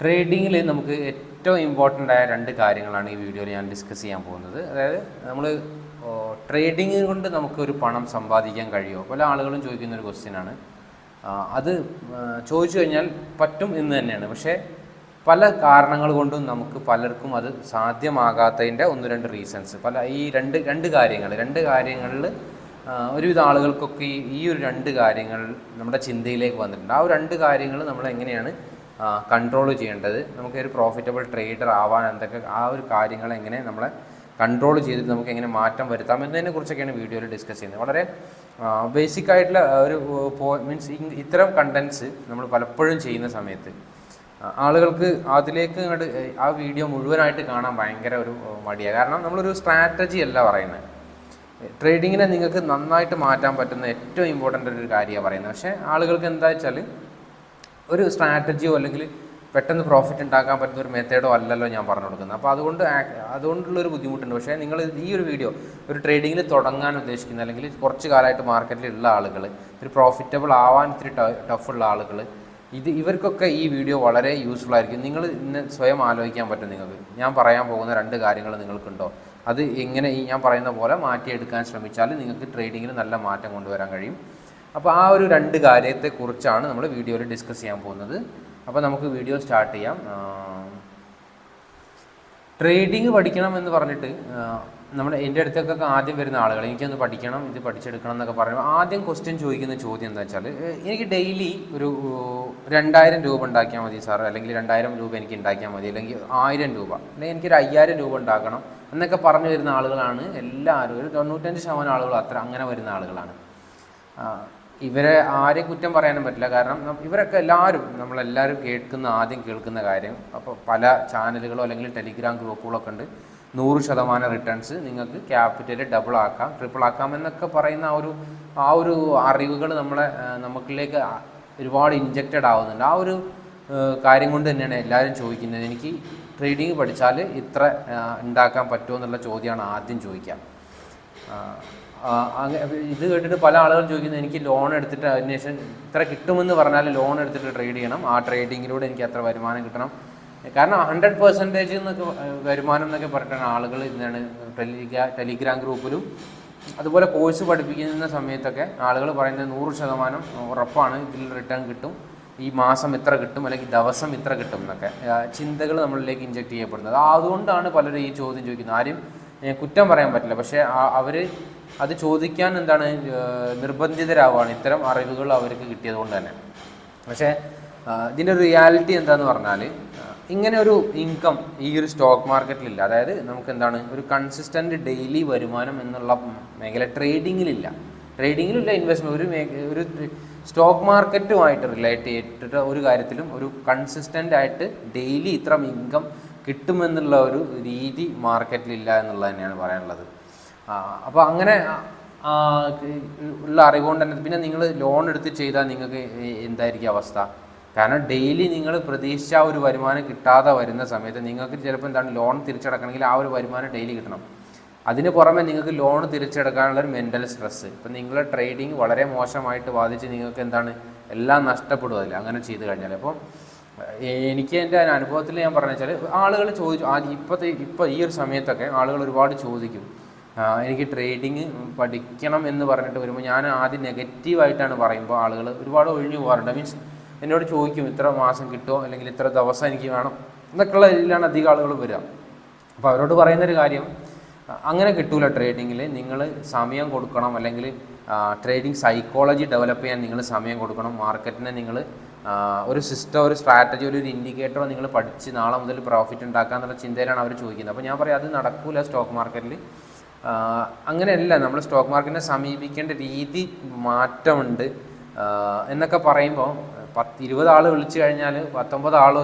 ട്രേഡിങ്ങിൽ നമുക്ക് ഏറ്റവും ഇമ്പോർട്ടൻ്റ് ആയ രണ്ട് കാര്യങ്ങളാണ് ഈ വീഡിയോയിൽ ഞാൻ ഡിസ്കസ് ചെയ്യാൻ പോകുന്നത്. അതായത് നമ്മൾ ട്രേഡിങ് കൊണ്ട് നമുക്കൊരു പണം സമ്പാദിക്കാൻ കഴിയുമോ? പല ആളുകളും ചോദിക്കുന്ന ഒരു ക്വസ്റ്റ്യനാണ്. അത് ചോദിച്ചു കഴിഞ്ഞാൽ പറ്റും എന്ന് തന്നെയാണ്. പക്ഷേ പല കാരണങ്ങൾ കൊണ്ടും നമുക്ക് പലർക്കും അത് സാധ്യമാകാത്തതിൻ്റെ ഒന്ന് രണ്ട് റീസൺസ്, ഈ രണ്ട് കാര്യങ്ങളിൽ ഒരുവിധ ആളുകൾക്കൊക്കെ ഈ ഒരു രണ്ട് കാര്യങ്ങൾ നമ്മുടെ ചിന്തയിലേക്ക് വന്നിട്ടുണ്ട്. ആ ഒരു രണ്ട് കാര്യങ്ങൾ നമ്മൾ എങ്ങനെയാണ് കൺട്രോൾ ചെയ്യേണ്ടത്, നമുക്കൊരു പ്രോഫിറ്റബിൾ ട്രേഡർ ആവാൻ ആ ഒരു കാര്യങ്ങൾ എങ്ങനെ നമ്മളെ കൺട്രോൾ ചെയ്തിട്ട് നമുക്ക് എങ്ങനെ മാറ്റം വരുത്താം എന്നതിനെ കുറിച്ചൊക്കെയാണ് വീഡിയോയിൽ ഡിസ്കസ് ചെയ്യുന്നത്. വളരെ ബേസിക് ആയിട്ടുള്ള ഒരു മീൻസ് ഇത്തരം കണ്ടൻസ് നമ്മൾ പലപ്പോഴും ചെയ്യുന്ന സമയത്ത് ആളുകൾക്ക് അതിലേക്ക് ആ വീഡിയോ മുഴുവനായിട്ട് കാണാൻ ഭയങ്കര ഒരു മടിയാണ്. കാരണം നമ്മളൊരു സ്ട്രാറ്റജി അല്ല പറയുന്നത്. ട്രേഡിങ്ങിനെ നിങ്ങൾക്ക് നന്നായിട്ട് മാറ്റാൻ പറ്റുന്ന ഏറ്റവും ഇമ്പോർട്ടൻ്റ് ഒരു കാര്യമാണ് പറയുന്നത്. പക്ഷേ ആളുകൾക്ക് എന്താ വെച്ചാൽ ഒരു സ്ട്രാറ്റജിയോ അല്ലെങ്കിൽ പെട്ടെന്ന് പ്രോഫിറ്റ് ഉണ്ടാക്കാൻ പറ്റുന്ന ഒരു മെത്തേഡോ അല്ലല്ലോ ഞാൻ പറഞ്ഞു കൊടുക്കുന്നത്. അപ്പോൾ അതുകൊണ്ടുള്ളൊരു ബുദ്ധിമുട്ടുണ്ട്. പക്ഷേ നിങ്ങൾ ഈ ഒരു വീഡിയോ ഒരു ട്രേഡിങ്ങിൽ തുടങ്ങാൻ ഉദ്ദേശിക്കുന്ന അല്ലെങ്കിൽ കുറച്ച് കാലമായിട്ട് മാർക്കറ്റിലുള്ള ആളുകൾ, ഒരു പ്രോഫിറ്റബിൾ ആവാൻ ഇത്തിരി ടഫുള്ള ആളുകൾ, ഇവർക്കൊക്കെ ഈ വീഡിയോ വളരെ യൂസ്ഫുൾ ആയിരിക്കും. നിങ്ങൾ ഇന്ന് സ്വയം ആലോചിക്കാൻ പറ്റും, നിങ്ങൾക്ക് ഞാൻ പറയാൻ പോകുന്ന രണ്ട് കാര്യങ്ങൾ നിങ്ങൾക്കുണ്ടോ, അത് എങ്ങനെ ഈ ഞാൻ പറയുന്ന പോലെ മാറ്റിയെടുക്കാൻ ശ്രമിച്ചാൽ നിങ്ങൾക്ക് ട്രേഡിങ്ങിൽ നല്ല മാറ്റം കൊണ്ടുവരാൻ കഴിയും. അപ്പോൾ ആ ഒരു രണ്ട് കാര്യത്തെക്കുറിച്ചാണ് നമ്മൾ വീഡിയോയിൽ ഡിസ്കസ് ചെയ്യാൻ പോകുന്നത്. അപ്പോൾ നമുക്ക് വീഡിയോ സ്റ്റാർട്ട് ചെയ്യാം. ട്രേഡിങ് പഠിക്കണം എന്ന് പറഞ്ഞിട്ട് എൻ്റെ അടുത്തൊക്കെ ആദ്യം വരുന്ന ആളുകൾ എനിക്കൊന്ന് പഠിക്കണം, ഇത് പഠിച്ചെടുക്കണം എന്നൊക്കെ പറയുമ്പോൾ ആദ്യം ക്വസ്റ്റ്യൻ ചോദിക്കുന്ന ചോദ്യം എന്താ വെച്ചാൽ, എനിക്ക് ഡെയിലി ഒരു 2000 രൂപ ഉണ്ടാക്കിയാൽ മതി സാർ, അല്ലെങ്കിൽ 2000 രൂപ എനിക്ക് ഉണ്ടാക്കിയാൽ മതി, അല്ലെങ്കിൽ 1000 രൂപ, അല്ലെങ്കിൽ എനിക്കൊരു 5000 രൂപ ഉണ്ടാക്കണം എന്നൊക്കെ പറഞ്ഞു വരുന്ന ആളുകളാണ് എല്ലാവരും. ഒരു 95% ആളുകൾ അങ്ങനെ വരുന്ന ആളുകളാണ്. ഇവരെ ആരെയും കുറ്റം പറയാനും പറ്റില്ല. കാരണം ഇവരൊക്കെ നമ്മളെല്ലാവരും ആദ്യം കേൾക്കുന്ന കാര്യം, അപ്പോൾ പല ചാനലുകളോ അല്ലെങ്കിൽ ടെലിഗ്രാം ഗ്രൂപ്പുകളൊക്കെ ഉണ്ട്, 100% റിട്ടേൺസ് നിങ്ങൾക്ക് ക്യാപിറ്റൽ ഡബിൾ ആക്കാം, ട്രിപ്പിൾ ആക്കാം എന്നൊക്കെ പറയുന്ന ആ ഒരു അറിവുകൾ നമുക്കിലേക്ക് ഒരുപാട് ഇൻജക്റ്റഡ് ആവുന്നുണ്ട്. ആ ഒരു കാര്യം കൊണ്ട് തന്നെയാണ് എല്ലാവരും ചോദിക്കുന്നത്, എനിക്ക് ട്രേഡിങ് പഠിച്ചാൽ ഇത്ര ഉണ്ടാക്കാൻ പറ്റുമോ എന്നുള്ള ചോദ്യമാണ് ആദ്യം ചോദിക്കുക. ഇത് കേട്ടിട്ട് പല ആളുകളും ചോദിക്കുന്നത്, എനിക്ക് ലോൺ എടുത്തിട്ട് അതിനുശേഷം ഇത്ര കിട്ടുമെന്ന് പറഞ്ഞാൽ ലോൺ എടുത്തിട്ട് ട്രേഡ് ചെയ്യണം, ആ ട്രേഡിങ്ങിലൂടെ എനിക്ക് അത്ര വരുമാനം കിട്ടണം. കാരണം 100% എന്നൊക്കെ വരുമാനം എന്നൊക്കെ പറഞ്ഞിട്ടാണ് ആളുകൾ ഇന്നാണ് ടെലിഗ്രാം ഗ്രൂപ്പിലും അതുപോലെ കോഴ്സ് പഠിപ്പിക്കുന്ന സമയത്തൊക്കെ ആളുകൾ പറയുന്നത് 100% ഉറപ്പാണ് ഇതിൽ റിട്ടേൺ കിട്ടും, ഈ മാസം ഇത്ര കിട്ടും, അല്ലെങ്കിൽ ദിവസം ഇത്ര കിട്ടും എന്നൊക്കെ ചിന്തകൾ നമ്മളിലേക്ക് ഇൻജക്റ്റ് ചെയ്യപ്പെടുന്നത്. അതുകൊണ്ടാണ് പലരും ഈ ചോദ്യം ചോദിക്കുന്നത്. ആരും കുറ്റം പറയാൻ പറ്റില്ല, പക്ഷേ അവർ അത് ചോദിക്കാൻ നിർബന്ധിതരാവുകയാണ്, ഇത്തരം അറിവുകൾ അവർക്ക് കിട്ടിയത് കൊണ്ട് തന്നെ. പക്ഷേ ഇതിൻ്റെ ഒരു റിയാലിറ്റി എന്താണെന്ന് പറഞ്ഞാൽ, ഇങ്ങനെ ഒരു ഇൻകം ഈ ഒരു സ്റ്റോക്ക് മാർക്കറ്റിലില്ല. അതായത് നമുക്ക് ഒരു കൺസിസ്റ്റൻ്റ് ഡെയിലി വരുമാനം എന്നുള്ള മേഖല ട്രേഡിങ്ങിലില്ല, ഇൻവെസ്റ്റ്മെൻറ്റ് ഒരു സ്റ്റോക്ക് മാർക്കറ്റുമായിട്ട് റിലേറ്റ് ചെയ്തിട്ട് ഒരു കാര്യത്തിലും ഒരു കൺസിസ്റ്റൻ്റ് ആയിട്ട് ഡെയിലി ഇത്ര ഇൻകം കിട്ടുമെന്നുള്ള ഒരു രീതി മാർക്കറ്റിലില്ല എന്നുള്ളത് തന്നെയാണ് പറയാനുള്ളത്. അപ്പോൾ അങ്ങനെ ഉള്ള അറിവുകൊണ്ട് തന്നെ പിന്നെ നിങ്ങൾ ലോൺ എടുത്ത് ചെയ്താൽ നിങ്ങൾക്ക് എന്തായിരിക്കും അവസ്ഥ? കാരണം ഡെയിലി നിങ്ങൾ പ്രതീക്ഷിച്ച ഒരു വരുമാനം കിട്ടാതെ വരുന്ന സമയത്ത് നിങ്ങൾക്ക് ചിലപ്പോൾ ലോൺ തിരിച്ചടക്കണമെങ്കിൽ ആ ഒരു വരുമാനം ഡെയിലി കിട്ടണം. അതിന് പുറമെ നിങ്ങൾക്ക് ലോൺ തിരിച്ചെടുക്കാനുള്ളൊരു മെൻ്റൽ സ്ട്രെസ്സ്, ഇപ്പം നിങ്ങളുടെ ട്രേഡിങ് വളരെ മോശമായിട്ട് ബാധിച്ച് നിങ്ങൾക്ക് എല്ലാം നഷ്ടപ്പെടും അതിൽ അങ്ങനെ ചെയ്ത് കഴിഞ്ഞാൽ. അപ്പോൾ എനിക്ക് എൻ്റെ അനുഭവത്തിൽ ഞാൻ പറഞ്ഞു വെച്ചാൽ, ആളുകൾ ചോദിച്ചു ഇപ്പോൾ ഈ ഒരു സമയത്തൊക്കെ ആളുകൾ ഒരുപാട് ചോദിക്കും, എനിക്ക് ട്രേഡിങ് പഠിക്കണം എന്ന് പറഞ്ഞിട്ട് വരുമ്പോൾ ഞാൻ ആദ്യം നെഗറ്റീവായിട്ടാണ് പറയുമ്പോൾ ആളുകൾ ഒരുപാട് ഒഴിഞ്ഞു പോകാറുണ്ട്. മീൻസ് എന്നോട് ചോദിക്കും, ഇത്ര മാസം കിട്ടുമോ, അല്ലെങ്കിൽ ഇത്ര ദിവസം എനിക്ക് വേണം എന്നൊക്കെയുള്ള ഇതിലാണ് അധികം ആളുകൾ വരിക. അപ്പോൾ അവരോട് പറയുന്നൊരു കാര്യം, അങ്ങനെ കിട്ടൂല. ട്രേഡിങ്ങിൽ നിങ്ങൾ സമയം കൊടുക്കണം, അല്ലെങ്കിൽ ട്രേഡിങ് സൈക്കോളജി ഡെവലപ്പ് ചെയ്യാൻ നിങ്ങൾ സമയം കൊടുക്കണം. മാർക്കറ്റിനെ നിങ്ങൾ ഒരു സിസ്റ്റം, ഒരു സ്ട്രാറ്റജി, ഒരു ഇൻഡിക്കേറ്ററോ നിങ്ങൾ പഠിച്ച് നാളെ മുതൽ പ്രോഫിറ്റ് ഉണ്ടാക്കുക എന്നുള്ള ചിന്തയിലാണ് അവർ ചോദിക്കുന്നത്. അപ്പോൾ ഞാൻ പറയും, അത് നടക്കൂല സ്റ്റോക്ക് മാർക്കറ്റിൽ. അങ്ങനെയല്ല, നമ്മൾ സ്റ്റോക്ക് മാർക്കറ്റിനെ സമീപിക്കേണ്ട രീതി മാറ്റമുണ്ട് എന്നൊക്കെ പറയുമ്പോൾ 10-20 ആൾ വിളിച്ചു കഴിഞ്ഞാൽ 19 ആളും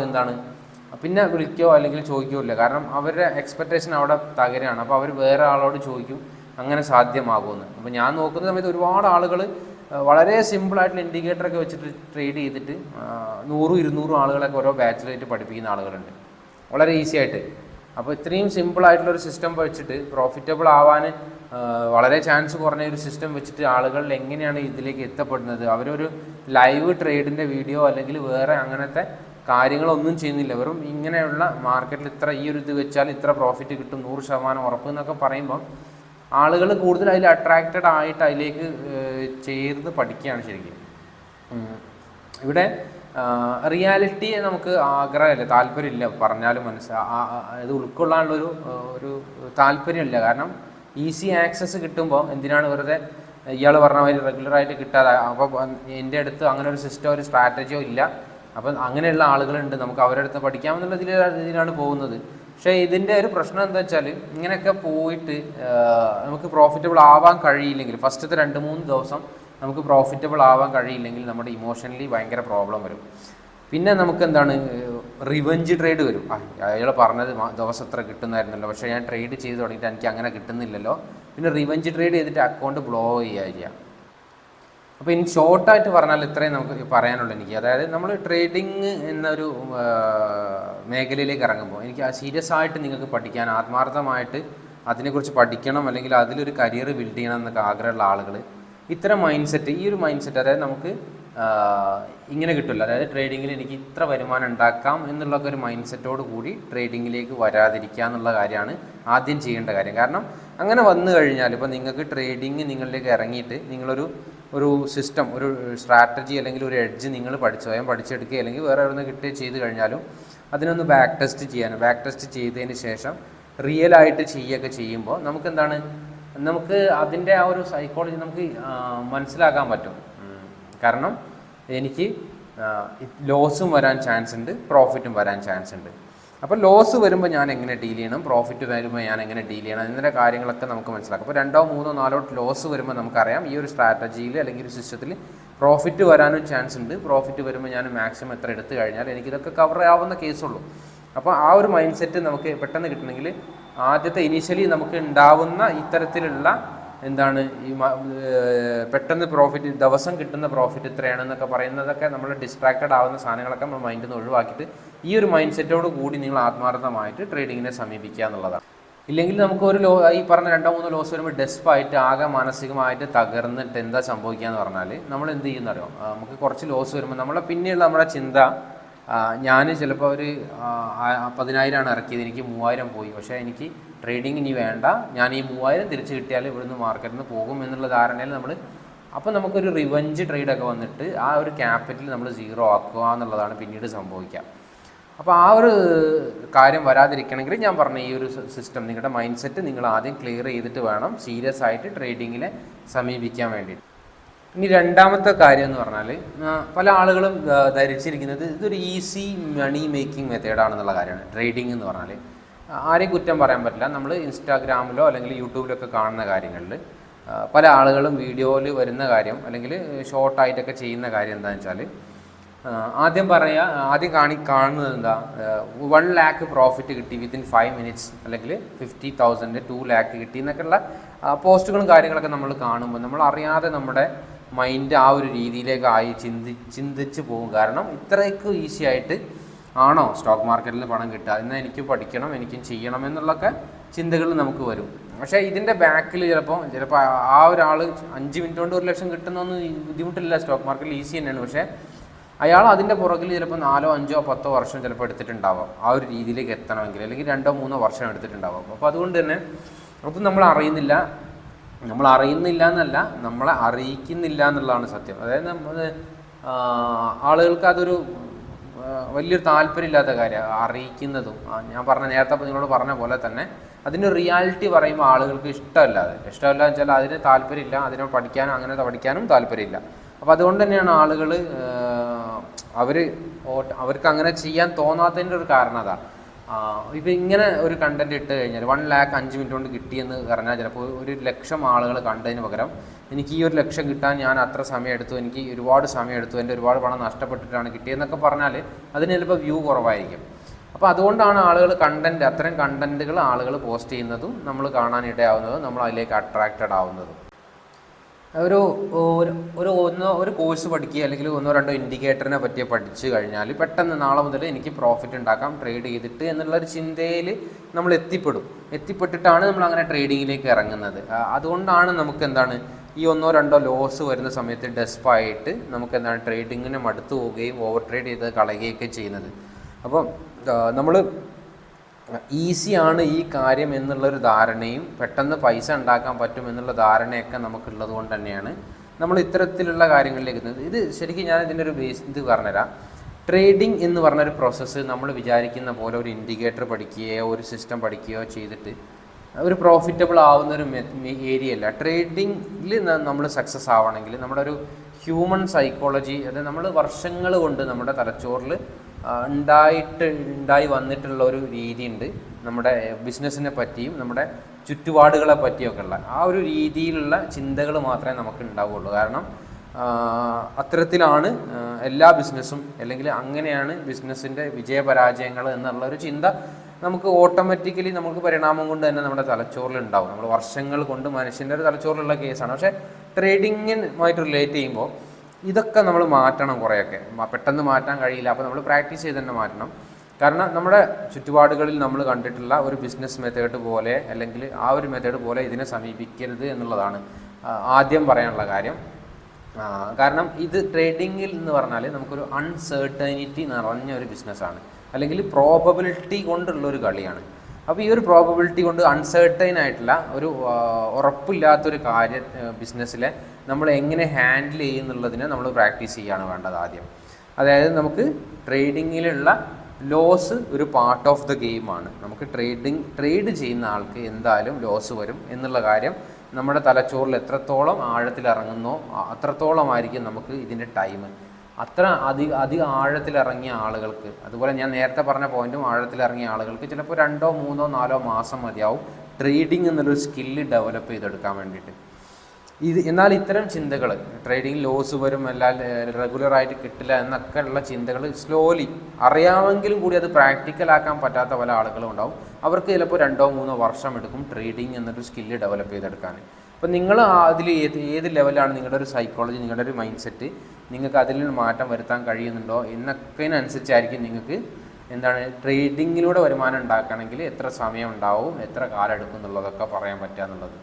പിന്നെ വിളിക്കുകയോ അല്ലെങ്കിൽ ചോദിക്കുകയോ ഇല്ല. കാരണം അവരുടെ എക്സ്പെക്റ്റേഷൻ അവിടെ തകരുകയാണ്. അപ്പോൾ അവർ വേറെ ആളോട് ചോദിക്കും, അങ്ങനെ സാധ്യമാകുമെന്ന്. അപ്പോൾ ഞാൻ നോക്കുന്ന സമയത്ത് ഒരുപാട് ആളുകൾ വളരെ സിമ്പിളായിട്ടുള്ള ഇൻഡിക്കേറ്ററൊക്കെ വെച്ചിട്ട് ട്രേഡ് ചെയ്തിട്ട് 100-200 ആളുകളൊക്കെ ഓരോ ബാച്ചിലായിട്ട് പഠിപ്പിക്കുന്ന ആളുകളുണ്ട്, വളരെ ഈസി ആയിട്ട്. അപ്പോൾ ഇത്രയും സിമ്പിളായിട്ടുള്ളൊരു സിസ്റ്റം വെച്ചിട്ട് പ്രോഫിറ്റബിൾ ആവാൻ വളരെ ചാൻസ് കുറഞ്ഞ ഒരു സിസ്റ്റം വെച്ചിട്ട് ആളുകളിൽ എങ്ങനെയാണ് ഇതിലേക്ക് എത്തപ്പെടുന്നത്? അവരൊരു ലൈവ് ട്രേഡിൻ്റെ വീഡിയോ അല്ലെങ്കിൽ വേറെ അങ്ങനത്തെ കാര്യങ്ങളൊന്നും ചെയ്യുന്നില്ല, വെറും ഇങ്ങനെയുള്ള മാർക്കറ്റിൽ ഇത്ര ഈ ഒരു ഇത് വെച്ചാൽ ഇത്ര പ്രോഫിറ്റ് കിട്ടും 100% ഉറപ്പ് എന്നൊക്കെ പറയുമ്പോൾ ആളുകൾ കൂടുതൽ അതിൽ അട്രാക്റ്റഡ് ആയിട്ട് അതിലേക്ക് ചേർന്ന് പഠിക്കുകയാണ് ശരിക്കും. ഇവിടെ റിയാലിറ്റിയെ നമുക്ക് ആഗ്രഹമില്ല, താല്പര്യമില്ല, പറഞ്ഞാലും ഇത് ഉൾക്കൊള്ളാനുള്ളൊരു ഒരു താല്പര്യമില്ല. കാരണം ഈസി ആക്സസ് കിട്ടുമ്പോൾ എന്തിനാണ് വെറുതെ ഇയാൾ പറഞ്ഞ മാതിരി റെഗുലറായിട്ട് കിട്ടാതെ. അപ്പോൾ എൻ്റെ അടുത്ത് അങ്ങനെ ഒരു സിസ്റ്റം ഒരു സ്ട്രാറ്റജിയോ ഇല്ല, അപ്പം അങ്ങനെയുള്ള ആളുകളുണ്ട്, നമുക്ക് അവരുടെ അടുത്ത് പഠിക്കാമെന്നുള്ള ഇതിലാണ് പോകുന്നത്. പക്ഷേ ഇതിൻ്റെ ഒരു പ്രശ്നം എന്താ വെച്ചാൽ ഇങ്ങനെയൊക്കെ പോയിട്ട് നമുക്ക് പ്രോഫിറ്റബിൾ ആവാൻ കഴിയില്ലെങ്കിൽ, ഫസ്റ്റത്തെ 2-3 ദിവസം നമുക്ക് പ്രോഫിറ്റബിൾ ആവാൻ കഴിയില്ലെങ്കിൽ നമ്മുടെ ഇമോഷണലി ഭയങ്കര പ്രോബ്ലം വരും. പിന്നെ നമുക്ക് എന്താണ് റിവെഞ്ച് ട്രേഡ് വരും. അയാൾ പറഞ്ഞത് ദിവസം എത്ര കിട്ടുന്നായിരുന്നല്ലോ, പക്ഷേ ഞാൻ ട്രേഡ് ചെയ്ത് തുടങ്ങിയിട്ട് എനിക്ക് അങ്ങനെ കിട്ടുന്നില്ലല്ലോ. പിന്നെ റിവെഞ്ച് ട്രേഡ് ചെയ്തിട്ട് അക്കൗണ്ട് ബ്ലോ ചെയ്യുക. അപ്പോൾ എനിക്ക് ഷോർട്ടായിട്ട് പറഞ്ഞാൽ ഇത്രയും നമുക്ക് പറയാനുള്ളൂ എനിക്ക്. അതായത് നമ്മൾ ട്രേഡിങ് എന്നൊരു മേഖലയിലേക്ക് ഇറങ്ങുമ്പോൾ എനിക്ക് സീരിയസ് ആയിട്ട് നിങ്ങൾക്ക് പഠിക്കാൻ, ആത്മാർത്ഥമായിട്ട് അതിനെക്കുറിച്ച് പഠിക്കണം, അല്ലെങ്കിൽ അതിലൊരു കരിയർ ബിൽഡ് ചെയ്യണം എന്നൊക്കെ ആഗ്രഹമുള്ള ആളുകൾ ഇത്തരം മൈൻഡ് സെറ്റ്, ഈ ഒരു മൈൻഡ് സെറ്റ്, അതായത് നമുക്ക് ഇങ്ങനെ കിട്ടില്ല, അതായത് ട്രേഡിങ്ങിൽ എനിക്ക് ഇത്ര വരുമാനം ഉണ്ടാക്കാം എന്നുള്ളൊക്കെ ഒരു മൈൻഡ് സെറ്റോട് കൂടി ട്രേഡിങ്ങിലേക്ക് വരാതിരിക്കുക എന്നുള്ള കാര്യമാണ് ആദ്യം ചെയ്യേണ്ട കാര്യം. കാരണം അങ്ങനെ വന്നു കഴിഞ്ഞാൽ ഇപ്പോൾ നിങ്ങൾക്ക് ട്രേഡിങ് നിങ്ങളിലേക്ക് ഇറങ്ങിയിട്ട് ഒരു സിസ്റ്റം, ഒരു സ്ട്രാറ്റജി അല്ലെങ്കിൽ ഒരു എഡ്ജ് നിങ്ങൾ സ്വയം പഠിച്ചെടുക്കുക, അല്ലെങ്കിൽ വേറെ എവിടെ നിന്ന് കിട്ടുകയോ ചെയ്ത് കഴിഞ്ഞാലും അതിനൊന്ന് ബാക്ക് ടെസ്റ്റ് ചെയ്തതിന് ശേഷം റിയലായിട്ട് ചെയ്യുകയൊക്കെ ചെയ്യുമ്പോൾ നമുക്ക് അതിൻ്റെ ആ ഒരു സൈക്കോളജി നമുക്ക് മനസ്സിലാക്കാൻ പറ്റും. കാരണം എനിക്ക് ലോസും വരാൻ ചാൻസ് ഉണ്ട്, പ്രോഫിറ്റും വരാൻ ചാൻസ് ഉണ്ട്. അപ്പോൾ ലോസ് വരുമ്പോൾ ഞാൻ എങ്ങനെ ഡീൽ ചെയ്യണം, പ്രോഫിറ്റ് വരുമ്പോൾ ഞാൻ എങ്ങനെ ഡീൽ ചെയ്യണം, ഇതിൻ്റെ കാര്യങ്ങളൊക്കെ നമുക്ക് മനസ്സിലാക്കാം. അപ്പോൾ 2, 3, 4 ലോസ് വരുമ്പോൾ നമുക്കറിയാം ഈ ഒരു സ്ട്രാറ്റജിയിൽ അല്ലെങ്കിൽ ഒരു സിസ്റ്റത്തിൽ പ്രോഫിറ്റ് വരാനും ചാൻസ് ഉണ്ട്. പ്രോഫിറ്റ് വരുമ്പോൾ ഞാൻ മാക്സിമം എത്ര എടുത്തു കഴിഞ്ഞാൽ എനിക്കിതൊക്കെ കവർ ആവുന്ന കേസുള്ളൂ. അപ്പോൾ ആ ഒരു മൈൻഡ് സെറ്റ് നമുക്ക് പെട്ടെന്ന് കിട്ടണമെങ്കിൽ ആദ്യത്തെ ഇനീഷ്യലി നമുക്ക് ഉണ്ടാവുന്ന ഇത്തരത്തിലുള്ള ഈ പെട്ടെന്ന് പ്രോഫിറ്റ്, ദിവസം കിട്ടുന്ന പ്രോഫിറ്റ് ഇത്രയാണെന്നൊക്കെ പറയുന്നതൊക്കെ നമ്മൾ ഡിസ്ട്രാക്റ്റഡ് ആവുന്ന സാധനങ്ങളൊക്കെ നമ്മൾ മൈൻഡിൽ നിന്ന് ഒഴിവാക്കിയിട്ട് ഈ ഒരു മൈൻഡ് സെറ്റോട് കൂടി നിങ്ങൾ ആത്മാർത്ഥമായിട്ട് ട്രേഡിങ്ങിനെ സമീപിക്കുക എന്നുള്ളതാണ്. ഇല്ലെങ്കിൽ നമുക്ക് ഈ പറഞ്ഞ 2-3 ലോസ് വരുമ്പോൾ ഡെസ്പായിട്ട് ആകെ മാനസികമായിട്ട് തകർന്നിട്ട് എന്താ സംഭവിക്കുക എന്ന് പറഞ്ഞാൽ നമ്മൾ എന്ത് ചെയ്യുന്നറിയോ, നമുക്ക് കുറച്ച് ലോസ് വരുമ്പോൾ പിന്നെയുള്ള നമ്മുടെ ചിന്ത, ഞാൻ ചിലപ്പോൾ ഒരു 10,000 ഇറക്കിയത്, എനിക്ക് 3,000 പോയി, പക്ഷേ എനിക്ക് ട്രേഡിങ് ഇനി വേണ്ട, ഞാൻ ഈ 3,000 തിരിച്ച് കിട്ടിയാൽ ഇവിടുന്ന് മാർക്കറ്റിൽ നിന്ന് പോകും എന്നുള്ള ധാരണയിൽ അപ്പോൾ നമുക്കൊരു റിവഞ്ച് ട്രേഡൊക്കെ വന്നിട്ട് ആ ഒരു ക്യാപിറ്റൽ നമ്മൾ 0 ആക്കുക എന്നുള്ളതാണ് പിന്നീട് സംഭവിക്കുക. അപ്പോൾ ആ ഒരു കാര്യം വരാതിരിക്കണമെങ്കിൽ ഞാൻ പറഞ്ഞ ഈ ഒരു സിസ്റ്റം, നിങ്ങളുടെ മൈൻഡ് സെറ്റ് നിങ്ങൾ ആദ്യം ക്ലിയർ ചെയ്തിട്ട് വേണം സീരിയസ് ആയിട്ട് ട്രേഡിങ്ങിനെ സമീപിക്കാൻ വേണ്ടിയിട്ട്. ഇനി രണ്ടാമത്തെ കാര്യം എന്ന് പറഞ്ഞാൽ, പല ആളുകളും ധരിച്ചിരിക്കുന്നത് ഇതൊരു ഈസി മണി മേക്കിംഗ് മെത്തേഡാണെന്നുള്ള കാര്യമാണ് ട്രേഡിംഗ് എന്ന് പറഞ്ഞാൽ. ആരെയും കുറ്റം പറയാൻ പറ്റില്ല. നമ്മൾ ഇൻസ്റ്റാഗ്രാമിലോ അല്ലെങ്കിൽ യൂട്യൂബിലൊക്കെ കാണുന്ന കാര്യങ്ങളിൽ പല ആളുകളും വീഡിയോയിൽ വരുന്ന കാര്യം അല്ലെങ്കിൽ ഷോർട്ടായിട്ടൊക്കെ ചെയ്യുന്ന കാര്യം എന്താണെന്ന് വെച്ചാൽ, ആദ്യം കാണുന്നത് എന്താ, 1 lakh പ്രോഫിറ്റ് കിട്ടി വിത്തിൻ 5 minutes, അല്ലെങ്കിൽ 50,000 2 lakh കിട്ടി എന്നൊക്കെയുള്ള പോസ്റ്റുകളും കാര്യങ്ങളൊക്കെ നമ്മൾ കാണുമ്പോൾ നമ്മൾ അറിയാതെ നമ്മുടെ മൈൻഡ് ആ ഒരു രീതിയിലേക്കായി ചിന്തിച്ച് പോകും. കാരണം ഇത്രയ്ക്ക് ഈസി ആയിട്ട് ആണോ സ്റ്റോക്ക് മാർക്കറ്റിൽ പണം കിട്ടുക, എന്നാൽ എനിക്ക് പഠിക്കണം, എനിക്കും ചെയ്യണം എന്നുള്ളൊക്കെ ചിന്തകൾ നമുക്ക് വരും. പക്ഷേ ഇതിൻ്റെ ബാക്കിൽ ചിലപ്പോൾ ആ ഒരാൾ 5 minute കൊണ്ട് 1 ലക്ഷം കിട്ടുന്നൊന്നും ബുദ്ധിമുട്ടില്ല, സ്റ്റോക്ക് മാർക്കറ്റിൽ ഈസി തന്നെയാണ്. പക്ഷേ അയാൾ അതിൻ്റെ പുറകിൽ ചിലപ്പോൾ 4, 5, 10 വർഷം ചിലപ്പോൾ എടുത്തിട്ടുണ്ടാവാം ആ ഒരു രീതിയിലേക്ക് എത്തണമെങ്കിൽ, അല്ലെങ്കിൽ 2, 3 വർഷം എടുത്തിട്ടുണ്ടാവാം. അപ്പോൾ അതുകൊണ്ട് തന്നെ അത് നമ്മൾ അറിയുന്നില്ല എന്നല്ല, നമ്മളെ അറിയിക്കുന്നില്ല എന്നുള്ളതാണ് സത്യം. അതായത് ആളുകൾക്ക് അതൊരു വലിയൊരു താല്പര്യമില്ലാത്ത കാര്യം അറിയിക്കുന്നതും. ഞാൻ നേരത്തെ നിങ്ങളോട് പറഞ്ഞ പോലെ തന്നെ അതിൻ്റെ റിയാലിറ്റി പറയുമ്പോൾ ആളുകൾക്ക് ഇഷ്ടമല്ല എന്ന് വെച്ചാൽ അതിന് താല്പര്യമില്ല, അതിനെ പഠിക്കാനും താല്പര്യമില്ല. അപ്പോൾ അതുകൊണ്ട് തന്നെയാണ് ആളുകൾ അവർക്ക് അങ്ങനെ ചെയ്യാൻ തോന്നാത്തതിൻ്റെ ഒരു കാരണം അതാണ്. ഇപ്പോൾ ഇങ്ങനെ ഒരു കണ്ടന്റ് ഇട്ട് കഴിഞ്ഞാൽ 1 lakh 5 minute കൊണ്ട് കിട്ടിയെന്ന് പറഞ്ഞാൽ ചിലപ്പോൾ 1 ലക്ഷം ആളുകൾ കണ്ടതിന് പകരം എനിക്ക് ഈ 1 ലക്ഷം കിട്ടാൻ ഞാൻ അത്ര സമയം എടുത്തു, എനിക്ക് ഒരുപാട് സമയം എടുത്തു, എൻ്റെ ഒരുപാട് പണം നഷ്ടപ്പെട്ടിട്ടാണ് കിട്ടിയെന്നൊക്കെ പറഞ്ഞാൽ അതിന് ചിലപ്പോൾ വ്യൂ കുറവായിരിക്കും. അപ്പോൾ അതുകൊണ്ടാണ് ആളുകൾ അത്തരം കണ്ടന്റുകൾ ആളുകൾ പോസ്റ്റ് ചെയ്യുന്നതും നമ്മൾ കാണാനിടയാവുന്നതും നമ്മൾ അതിലേക്ക് അട്രാക്റ്റഡ് ആവുന്നതും. ഒരു കോഴ്സ് പഠിക്കുക, അല്ലെങ്കിൽ 1-2 ഇൻഡിക്കേറ്ററിനെ പറ്റി പഠിച്ചു കഴിഞ്ഞാൽ പെട്ടെന്ന് നാളെ മുതൽ എനിക്ക് പ്രോഫിറ്റ് ഉണ്ടാക്കാം ട്രേഡ് ചെയ്തിട്ട് എന്നുള്ളൊരു ചിന്തയിൽ നമ്മൾ എത്തിപ്പെട്ടിട്ടാണ് നമ്മൾ അങ്ങനെ ട്രേഡിങ്ങിലേക്ക് ഇറങ്ങുന്നത്. അതുകൊണ്ടാണ് നമുക്ക് ഈ ഒന്നോ രണ്ടോ ലോസ് വരുന്ന സമയത്ത് ഡെസ്പായിട്ട് നമുക്ക് എന്താണ് ട്രേഡിങ്ങിന് മടുത്തു പോവുകയും ഓവർ ട്രേഡ് ചെയ്ത് കളയുകയൊക്കെ ചെയ്യുന്നത്. അപ്പം നമ്മൾ ഈസിയാണ് ഈ കാര്യം എന്നുള്ളൊരു ധാരണയും പെട്ടെന്ന് പൈസ ഉണ്ടാക്കാൻ പറ്റും എന്നുള്ള ധാരണയൊക്കെ നമുക്കുള്ളത് കൊണ്ട് തന്നെയാണ് നമ്മൾ ഇത്തരത്തിലുള്ള കാര്യങ്ങളിലേക്ക് എത്തുന്നത്. ഇത് ശരിക്കും ഞാൻ ഇതിൻ്റെ ഒരു ഇത് പറഞ്ഞുതരാം. ട്രേഡിംഗ് എന്ന് പറഞ്ഞൊരു പ്രോസസ്സ് നമ്മൾ വിചാരിക്കുന്ന പോലെ ഒരു ഇൻഡിക്കേറ്റർ പഠിക്കുകയോ ഒരു സിസ്റ്റം പഠിക്കുകയോ ചെയ്തിട്ട് ഒരു പ്രോഫിറ്റബിൾ ആവുന്ന ഒരു ഏരിയ അല്ല. ട്രേഡിങ്ങിൽ നമ്മൾ സക്സസ് ആവണമെങ്കിൽ നമ്മുടെ ഒരു ഹ്യൂമൻ സൈക്കോളജി, അതായത് നമ്മൾ വർഷങ്ങൾ കൊണ്ട് നമ്മുടെ തലച്ചോറിൽ ഉണ്ടായി വന്നിട്ടുള്ള ഒരു രീതിയുണ്ട്. നമ്മുടെ ബിസിനസ്സിനെ പറ്റിയും നമ്മുടെ ചുറ്റുപാടുകളെ പറ്റിയൊക്കെ ഉള്ള ആ ഒരു രീതിയിലുള്ള ചിന്തകൾ മാത്രമേ നമുക്ക് ഉണ്ടാവുകയുള്ളൂ. കാരണം അത്തരത്തിലാണ് എല്ലാ ബിസിനസ്സും, അല്ലെങ്കിൽ അങ്ങനെയാണ് ബിസിനസ്സിൻ്റെ വിജയപരാജയങ്ങൾ എന്നുള്ള ഒരു ചിന്ത നമുക്ക് ഓട്ടോമാറ്റിക്കലി നമുക്ക് പരിണാമം കൊണ്ട് തന്നെ നമ്മുടെ തലച്ചോറിൽ ഉണ്ടാവും. നമ്മൾ വർഷങ്ങൾ കൊണ്ട് മനുഷ്യൻ്റെ ഒരു തലച്ചോറിലുള്ള കേസാണ്. പക്ഷേ ട്രേഡിങ്ങുമായിട്ട് റിലേറ്റ് ചെയ്യുമ്പോൾ ഇതൊക്കെ നമ്മൾ മാറ്റണം. കുറേയൊക്കെ പെട്ടെന്ന് മാറ്റാൻ കഴിയില്ല. അപ്പോൾ നമ്മൾ പ്രാക്ടീസ് ചെയ്ത് തന്നെ മാറ്റണം. കാരണം നമ്മുടെ ചുറ്റുപാടുകളിൽ നമ്മൾ കണ്ടിട്ടുള്ള ഒരു ബിസിനസ് മെത്തേഡ് പോലെ, അല്ലെങ്കിൽ ആ ഒരു മെത്തേഡ് പോലെ ഇതിനെ സമീപിക്കരുത് എന്നുള്ളതാണ് ആദ്യം പറയാനുള്ള കാര്യം. കാരണം ഇത് ട്രേഡിങ്ങിൽ എന്ന് പറഞ്ഞാൽ നമുക്കൊരു അൺസേർട്ടനിറ്റി നിറഞ്ഞ ഒരു ബിസിനസ്സാണ്, അല്ലെങ്കിൽ പ്രോബബിലിറ്റി കൊണ്ടുള്ളൊരു കളിയാണ്. അപ്പോൾ ഈ ഒരു പ്രോബബിലിറ്റി കൊണ്ട് അൺസേർട്ടൈൻ ആയിട്ടുള്ള ഒരു ഉറപ്പില്ലാത്തൊരു കാര്യം ബിസിനസ്സിലെ നമ്മൾ എങ്ങനെ ഹാൻഡിൽ ചെയ്യുന്നുള്ളതിനെ നമ്മൾ പ്രാക്ടീസ് ചെയ്യുകയാണ് വേണ്ടത് ആദ്യം. അതായത് നമുക്ക് ട്രേഡിങ്ങിലുള്ള ലോസ് ഒരു പാർട്ട് ഓഫ് ദ ഗെയിമാണ്. നമുക്ക് ട്രേഡ് ചെയ്യുന്ന ആൾക്ക് എന്തായാലും ലോസ് വരും എന്നുള്ള കാര്യം നമ്മുടെ തലച്ചോറിൽ എത്രത്തോളം ആഴത്തിലിറങ്ങുന്നോ അത്രത്തോളമായിരിക്കും നമുക്ക് ഇതിൻ്റെ ടൈം. അത്ര അധികം ആഴത്തിലിറങ്ങിയ ആളുകൾക്ക്, അതുപോലെ ഞാൻ നേരത്തെ പറഞ്ഞ പോയിന്റും, ആഴത്തിലിറങ്ങിയ ആളുകൾക്ക് ചിലപ്പോൾ 2, 3, 4 മാസം മതിയാവും ട്രേഡിംഗ് എന്നുള്ളൊരു സ്കില്ല് ഡെവലപ്പ് ചെയ്തെടുക്കാൻ വേണ്ടിയിട്ട്. എന്നാൽ ഇത്തരം ചിന്തകൾ, ട്രേഡിംഗ് ലോസ് വരും, അല്ലാതെ റെഗുലറായിട്ട് കിട്ടില്ല എന്നൊക്കെ ഉള്ള ചിന്തകൾ സ്ലോലി അറിയാമെങ്കിലും കൂടി അത് പ്രാക്ടിക്കലാക്കാൻ പറ്റാത്ത പല ആളുകളും ഉണ്ടാവും. അവർക്ക് ചിലപ്പോൾ 2, 3 വർഷം എടുക്കും ട്രേഡിംഗ് എന്നൊരു സ്കില്ല് ഡെവലപ്പ് ചെയ്തെടുക്കാൻ. അപ്പോൾ നിങ്ങൾ അതിൽ ഏത് ലെവലാണ് നിങ്ങളുടെ ഒരു സൈക്കോളജി, നിങ്ങളുടെ ഒരു മൈൻഡ് സെറ്റ്, നിങ്ങൾക്ക് അതിൽ മാറ്റം വരുത്താൻ കഴിയുന്നുണ്ടോ എന്നൊക്കെയനുസരിച്ചായിരിക്കും നിങ്ങൾക്ക് എന്താണ് ട്രേഡിങ്ങിലൂടെ വരുമാനം ഉണ്ടാക്കണമെങ്കിൽ എത്ര സമയം ഉണ്ടാവും, എത്ര കാലം എടുക്കും എന്നുള്ളതൊക്കെ പറയാൻ പറ്റുക എന്നുള്ളത്.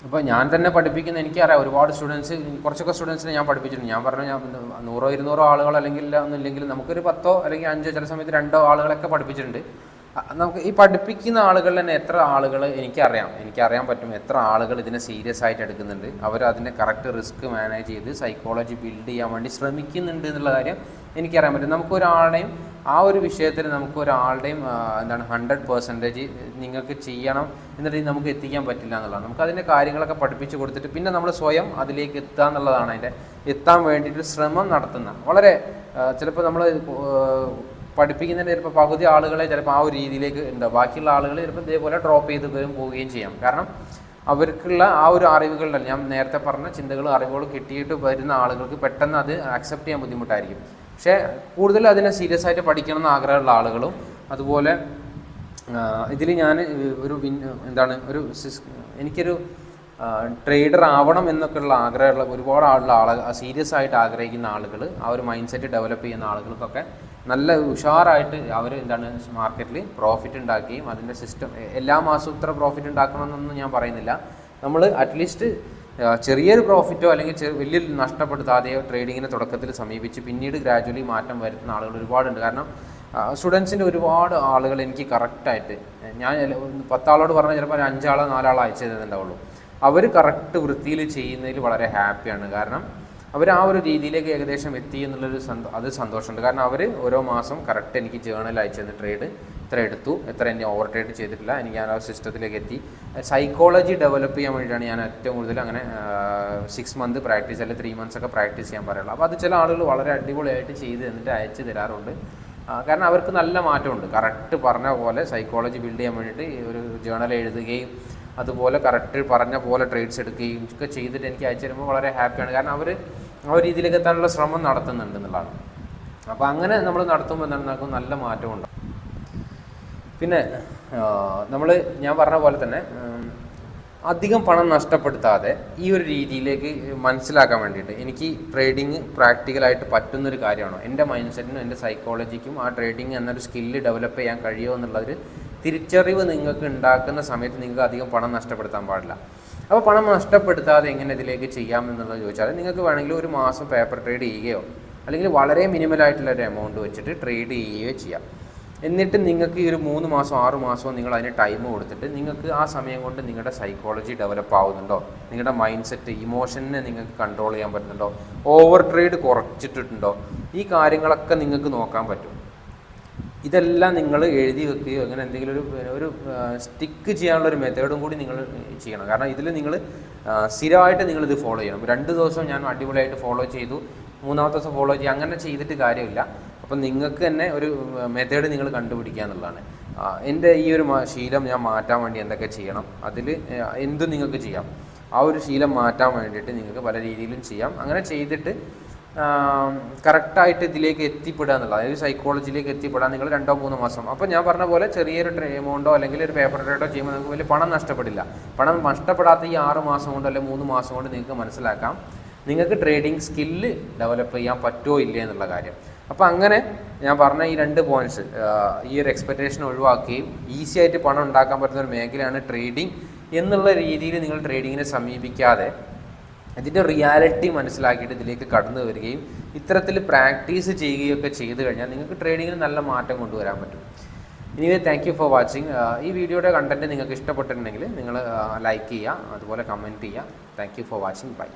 അപ്പോൾ ഞാൻ തന്നെ പഠിപ്പിക്കുന്ന, എനിക്കറിയാം ഒരുപാട് സ്റ്റുഡൻസ്, കുറച്ചൊക്കെ സ്റ്റുഡൻസിനെ ഞാൻ പഠിപ്പിച്ചിട്ടുണ്ട്. ഞാൻ പറഞ്ഞു, ഞാൻ 100, 200 ആളുകൾ അല്ലെങ്കിൽ ഒന്നുമില്ലെങ്കിൽ നമുക്കൊരു 10 അല്ലെങ്കിൽ 5, ചില സമയത്ത് 2 ആളുകളൊക്കെ പഠിപ്പിച്ചിട്ടുണ്ട്. നമുക്ക് ഈ പഠിപ്പിക്കുന്ന ആളുകളിൽ തന്നെ എത്ര ആളുകൾ എനിക്കറിയാൻ പറ്റും എത്ര ആളുകൾ ഇതിനെ സീരിയസ് ആയിട്ട് എടുക്കുന്നുണ്ട്, അവർ അതിൻ്റെ കറക്റ്റ് റിസ്ക് മാനേജ് ചെയ്ത് സൈക്കോളജി ബിൽഡ് ചെയ്യാൻ വേണ്ടി ശ്രമിക്കുന്നുണ്ട് എന്നുള്ള കാര്യം എനിക്കറിയാൻ പറ്റും. നമുക്കൊരാളുടെയും ആ ഒരു വിഷയത്തിൽ നമുക്കൊരാളുടെയും 100% നിങ്ങൾക്ക് ചെയ്യണം എന്നിട്ട് നമുക്ക് എത്തിക്കാൻ പറ്റില്ല എന്നുള്ളതാണ്. നമുക്ക് അതിൻ്റെ കാര്യങ്ങളൊക്കെ പഠിപ്പിച്ച് കൊടുത്തിട്ട് പിന്നെ നമ്മൾ സ്വയം അതിലേക്ക് എത്തുക എന്നുള്ളതാണ്. അതിൻ്റെ എത്താൻ വേണ്ടിയിട്ട് ശ്രമം നടത്തുന്ന വളരെ ചിലപ്പോൾ നമ്മൾ പഠിപ്പിക്കുന്നതിൻ്റെ ചിലപ്പോൾ പകുതി ആളുകളെ ചിലപ്പോൾ ആ ഒരു രീതിയിലേക്ക് ഉണ്ടാവും. ബാക്കിയുള്ള ആളുകൾ ചിലപ്പോൾ ഇതേപോലെ ഡ്രോപ്പ് ചെയ്ത് പോവുകയും ചെയ്യാം. കാരണം അവർക്കുള്ള ആ ഒരു അറിവുകളുടെ, ഞാൻ നേരത്തെ പറഞ്ഞ ചിന്തകളും അറിവുകളും കിട്ടിയിട്ട് വരുന്ന ആളുകൾക്ക് പെട്ടെന്ന് അത് അക്സെപ്റ്റ് ചെയ്യാൻ ബുദ്ധിമുട്ടായിരിക്കും. പക്ഷേ കൂടുതൽ അതിനെ സീരിയസ് ആയിട്ട് പഠിക്കണം എന്ന് ആഗ്രഹമുള്ള ആളുകളും, അതുപോലെ ഇതിൽ ഞാൻ എനിക്കൊരു ട്രേഡർ ആവണം എന്നൊക്കെയുള്ള ആഗ്രഹമുള്ള ഒരുപാട് ആളുകൾ, സീരിയസ് ആയിട്ട് ആഗ്രഹിക്കുന്ന ആളുകൾ, ആ ഒരു മൈൻഡ് സെറ്റ് ഡെവലപ്പ് ചെയ്യുന്ന ആളുകൾക്കൊക്കെ നല്ല ഉഷാറായിട്ട് അവർ മാർക്കറ്റിൽ പ്രോഫിറ്റ് ഉണ്ടാക്കുകയും അതിൻ്റെ സിസ്റ്റം എല്ലാ മാസവും ഇത്ര പ്രോഫിറ്റ് ഉണ്ടാക്കണമെന്നൊന്നും ഞാൻ പറയുന്നില്ല. നമ്മൾ അറ്റ്ലീസ്റ്റ് ചെറിയൊരു പ്രോഫിറ്റോ അല്ലെങ്കിൽ വലിയ നഷ്ടപ്പെടുത്താതെയോ ട്രേഡിങ്ങിനെ തുടക്കത്തിൽ സമീപിച്ച് പിന്നീട് ഗ്രാജുവലി മാറ്റം വരുത്തുന്ന ആളുകൾ ഒരുപാടുണ്ട്. കാരണം സ്റ്റുഡൻസിൻ്റെ ഒരുപാട് ആളുകൾ എനിക്ക് കറക്റ്റായിട്ട്, ഞാൻ 10 ആളോട് പറഞ്ഞാൽ ചിലപ്പോൾ 5 ആളോ 4 ആളോ അയച്ചു തരുന്നുണ്ടാവുള്ളൂ. അവർ കറക്റ്റ് വൃത്തിയിൽ ചെയ്യുന്നതിൽ വളരെ ഹാപ്പിയാണ്. കാരണം അവർ ആ ഒരു രീതിയിലേക്ക് ഏകദേശം എത്തി എന്നുള്ളൊരു സന്തോഷമുണ്ട്. കാരണം അവർ ഓരോ മാസം കറക്റ്റ് എനിക്ക് ജേണൽ അയച്ചു ട്രേഡ് ഇത്ര എടുത്തു, എത്ര എന്നെ ഓവർ ട്രേഡ് ചെയ്തിട്ടില്ല, എനിക്ക് ഞാൻ ആ സിസ്റ്റത്തിലേക്ക് എത്തി. സൈക്കോളജി ഡെവലപ്പ് ചെയ്യാൻ വേണ്ടിയിട്ടാണ് ഞാൻ ഏറ്റവും കൂടുതൽ അങ്ങനെ 6 മന്ത് പ്രാക്ടീസ് അല്ലെങ്കിൽ 3 മന്ത്സ് ഒക്കെ പ്രാക്ടീസ് ചെയ്യാൻ പറയുള്ളൂ. അപ്പോൾ അത് ചില ആളുകൾ വളരെ അടിപൊളിയായിട്ട് ചെയ്ത് എന്നിട്ട് അയച്ചു തരാറുണ്ട്. കാരണം അവർക്ക് നല്ല മാറ്റമുണ്ട്. കറക്റ്റ് പറഞ്ഞ പോലെ സൈക്കോളജി ബിൽഡ് ചെയ്യാൻ വേണ്ടിയിട്ട് ഒരു ജേണൽ എഴുതുകയും അതുപോലെ കറക്റ്റ് പറഞ്ഞ പോലെ ട്രേഡ്സ് എടുക്കുകയും ഒക്കെ ചെയ്തിട്ട് എനിക്ക് അയച്ചു തരുമ്പോൾ വളരെ ഹാപ്പിയാണ്. കാരണം അവർ ആ ഒരു രീതിയിലേക്ക് എത്താനുള്ള ശ്രമം നടത്തുന്നുണ്ട് എന്നുള്ളതാണ്. അപ്പോൾ അങ്ങനെ നമ്മൾ നടത്തുമ്പോൾ നമുക്ക് നല്ല മാറ്റമുണ്ട്. പിന്നെ ഞാൻ പറഞ്ഞ പോലെ തന്നെ അധികം പണം നഷ്ടപ്പെടുത്താതെ ഈ ഒരു രീതിയിലേക്ക് മനസ്സിലാക്കാൻ വേണ്ടിയിട്ട് എനിക്ക് ട്രേഡിങ് പ്രാക്ടിക്കലായിട്ട് പറ്റുന്നൊരു കാര്യമാണോ, എൻ്റെ മൈൻഡ് സെറ്റിനും എൻ്റെ സൈക്കോളജിക്കും ആ ട്രേഡിങ് എന്നൊരു സ്കില്ല് ഡെവലപ്പ് ചെയ്യാൻ കഴിയുമോ എന്നുള്ളൊരു തിരിച്ചറിവ് നിങ്ങൾക്ക് ഉണ്ടാക്കുന്ന സമയത്ത് നിങ്ങൾക്ക് അധികം പണം നഷ്ടപ്പെടുത്താൻ പാടില്ല. അപ്പോൾ പണം നഷ്ടപ്പെടുത്താതെ എങ്ങനെ ഇതിലേക്ക് ചെയ്യാം എന്നുള്ളത് ചോദിച്ചാൽ നിങ്ങൾക്ക് വേണമെങ്കിൽ ഒരു മാസം പേപ്പർ ട്രേഡ് ചെയ്യുകയോ അല്ലെങ്കിൽ വളരെ മിനിമലായിട്ടുള്ള ഒരു എമൗണ്ട് വെച്ചിട്ട് ട്രേഡ് ചെയ്യുകയോ ചെയ്യാം. എന്നിട്ട് നിങ്ങൾക്ക് ഈ ഒരു 3 മാസം 6 മാസമോ നിങ്ങൾ അതിന് ടൈം കൊടുത്തിട്ട് നിങ്ങൾക്ക് ആ സമയം കൊണ്ട് നിങ്ങളുടെ സൈക്കോളജി ഡെവലപ്പ് ആവുന്നുണ്ടോ, നിങ്ങളുടെ മൈൻഡ് സെറ്റ് ഇമോഷനെ നിങ്ങൾക്ക് കൺട്രോൾ ചെയ്യാൻ പറ്റുന്നുണ്ടോ, ഓവർ ട്രേഡ് കുറച്ചിട്ടുണ്ടോ, ഈ കാര്യങ്ങളൊക്കെ നിങ്ങൾക്ക് നോക്കാൻ പറ്റും. ഇതെല്ലാം നിങ്ങൾ എഴുതി വെക്കുകയോ അങ്ങനെ എന്തെങ്കിലും ഒരു സ്റ്റിക്ക് ചെയ്യാനുള്ളൊരു മെത്തേഡും കൂടി നിങ്ങൾ ചെയ്യണം. കാരണം ഇതിൽ നിങ്ങൾ സ്ഥിരമായിട്ട് നിങ്ങളിത് ഫോളോ ചെയ്യണം. 2 ദിവസം ഞാൻ അടിപൊളിയായിട്ട് ഫോളോ ചെയ്തു, 3-ാമത്തെ ദിവസം ഫോളോ ചെയ്യുക, അങ്ങനെ ചെയ്തിട്ട് കാര്യമില്ല. അപ്പം നിങ്ങൾക്ക് തന്നെ ഒരു മെത്തേഡ് നിങ്ങൾ കണ്ടുപിടിക്കുക എന്നുള്ളതാണ്. എൻ്റെ ഈ ഒരു ശീലം ഞാൻ മാറ്റാൻ വേണ്ടി എന്തൊക്കെ ചെയ്യണം, അതിൽ എന്തും നിങ്ങൾക്ക് ചെയ്യാം. ആ ഒരു ശീലം മാറ്റാൻ വേണ്ടിയിട്ട് നിങ്ങൾക്ക് പല രീതിയിലും ചെയ്യാം. അങ്ങനെ ചെയ്തിട്ട് കറക്റ്റായിട്ട് ഇതിലേക്ക് എത്തിപ്പെടുക എന്നുള്ളത്, അതായത് സൈക്കോളജിയിലേക്ക് എത്തിപ്പെടാൻ നിങ്ങൾ 2-3 മാസം. അപ്പോൾ ഞാൻ പറഞ്ഞ പോലെ ചെറിയൊരു എമൗണ്ടോ അല്ലെങ്കിൽ ഒരു പേപ്പർ ട്രേഡോ ചെയ്യുമ്പോൾ നിങ്ങൾക്ക് വലിയ പണം നഷ്ടപ്പെടില്ല. പണം നഷ്ടപ്പെടാത്ത ഈ 6 മാസം കൊണ്ട് അല്ലെങ്കിൽ 3 മാസം കൊണ്ട് നിങ്ങൾക്ക് മനസ്സിലാക്കാം നിങ്ങൾക്ക് ട്രേഡിംഗ് സ്കില്ല് ഡെവലപ്പ് ചെയ്യാൻ പറ്റുമോ ഇല്ലേ എന്നുള്ള കാര്യം. അപ്പോൾ അങ്ങനെ ഞാൻ പറഞ്ഞ ഈ 2 പോയിൻറ്റ്സ്, ഈ ഒരു എക്സ്പെക്റ്റേഷൻ ഒഴിവാക്കുകയും ഈസി ആയിട്ട് പണം ഉണ്ടാക്കാൻ പറ്റുന്ന ഒരു മേഖലയാണ് ട്രേഡിംഗ് എന്നുള്ള രീതിയിൽ നിങ്ങൾ ട്രേഡിങ്ങിനെ സമീപിക്കാതെ ഇതിൻ്റെ റിയാലിറ്റി മനസ്സിലാക്കിയിട്ട് ഇതിലേക്ക് കടന്നു വരികയും ഇത്തരത്തിൽ പ്രാക്ടീസ് ചെയ്യുകയൊക്കെ ചെയ്തു കഴിഞ്ഞാൽ നിങ്ങൾക്ക് ട്രേഡിങ്ങിന് നല്ല മാറ്റം കൊണ്ടുവരാൻ പറ്റും. Anyway thank you for watching. ഈ വീഡിയോയുടെ കണ്ടൻറ്റ് നിങ്ങൾക്ക് ഇഷ്ടപ്പെട്ടിട്ടുണ്ടെങ്കിൽ നിങ്ങൾ ലൈക്ക് ചെയ്യുക, അതുപോലെ കമൻറ്റ് ചെയ്യുക. Thank you for watching. By.